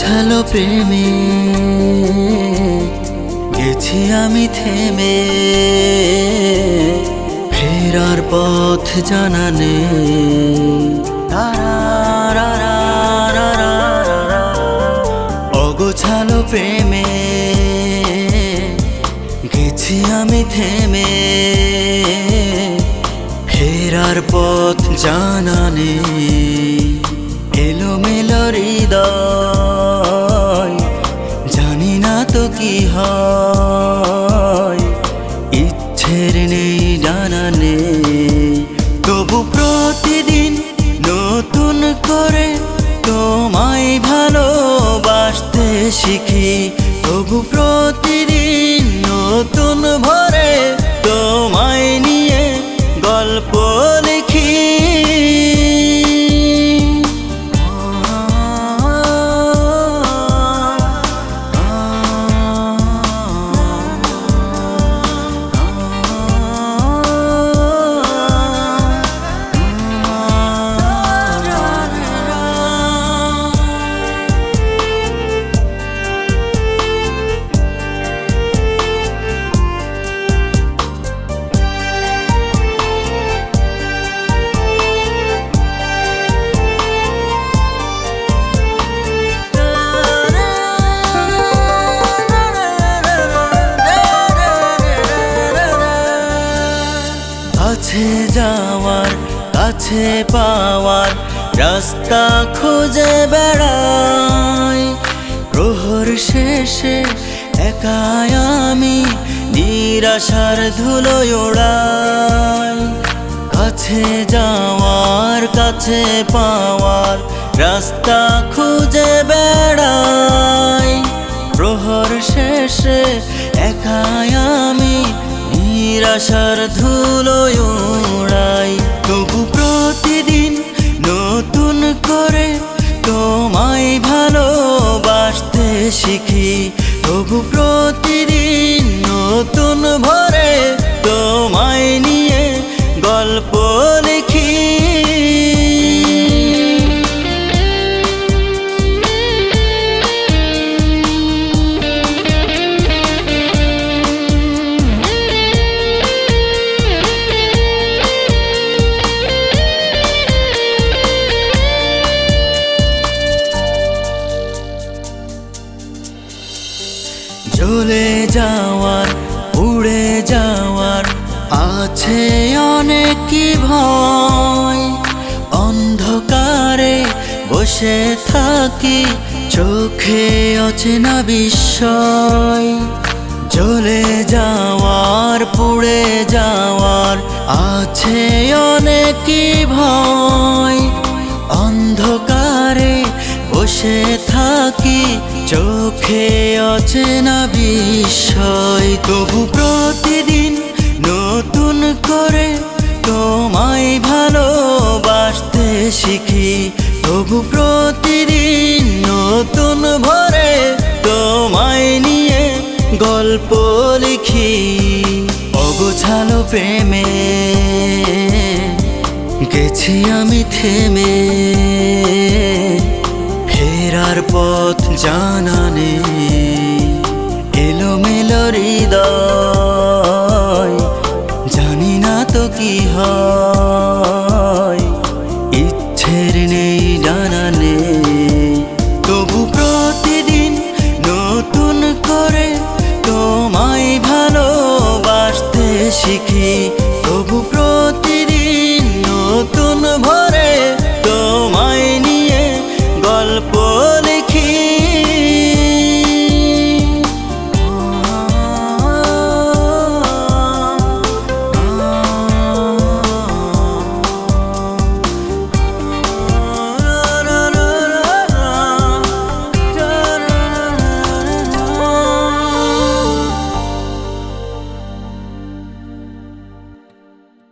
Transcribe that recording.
অগোছালো প্রেমে গেছি আমি থেমে, ফেরার পথ জানা নেই। অগোছালো প্রেমে গেছি আমি থেমে, ফেরার পথ জানা নেই। এলোমেলো হৃদয়, জানি না তো কি হয়, ইচ্ছের নেই জানা নেই। তবু প্রতিদিন নতুন করে তোমায় ভালোবাসতে শিখি, তবু প্রতিদিন নতুন ভরে তোমায় নিয়ে গল্প লিখি। কাছে যাওয়ার কাছে পাওয়ার রাস্তা খুঁজে বেড়াই, প্রহর শেষে একাই আমি নিরাশার ধুলোয় ওড়াই। কাছে যাওয়ার কাছে পাওয়ার রাস্তা খুঁজে বেড়াই, প্রহর শেষে একাই আমি নিরাশার ধুলোয় উড়াই। তবু প্রতিদিন নতুন করে তোমায় ভালোবাসতে শিখি, তবু প্রতিদিন নতুন ভরে তোমায় নিয়ে গল্প লিখি। চলে যাওয়ার উড়ে যাওয়ার আছে অনেক ভয়, অন্ধকারে বসে থাকি চোখে অচেনা বিস্ময়। চলে যাওয়ার পুড়ে যাওয়ার আছে অনেক ভয়, অন্ধকারে বসে থাকি চোখে অচেনা বিষয়। তবু প্রতিদিন নতুন করে তোমায় ভালোবাসতে শিখি, তবু প্রতিদিন নতুন ভরে তোমায় নিয়ে গল্প লিখি। অগোছালো প্রেমে গেছি আমি থেমে, ফেরার পথ জানা নেই। এলোমেলো হৃদয়, জানি না তো কি হয়।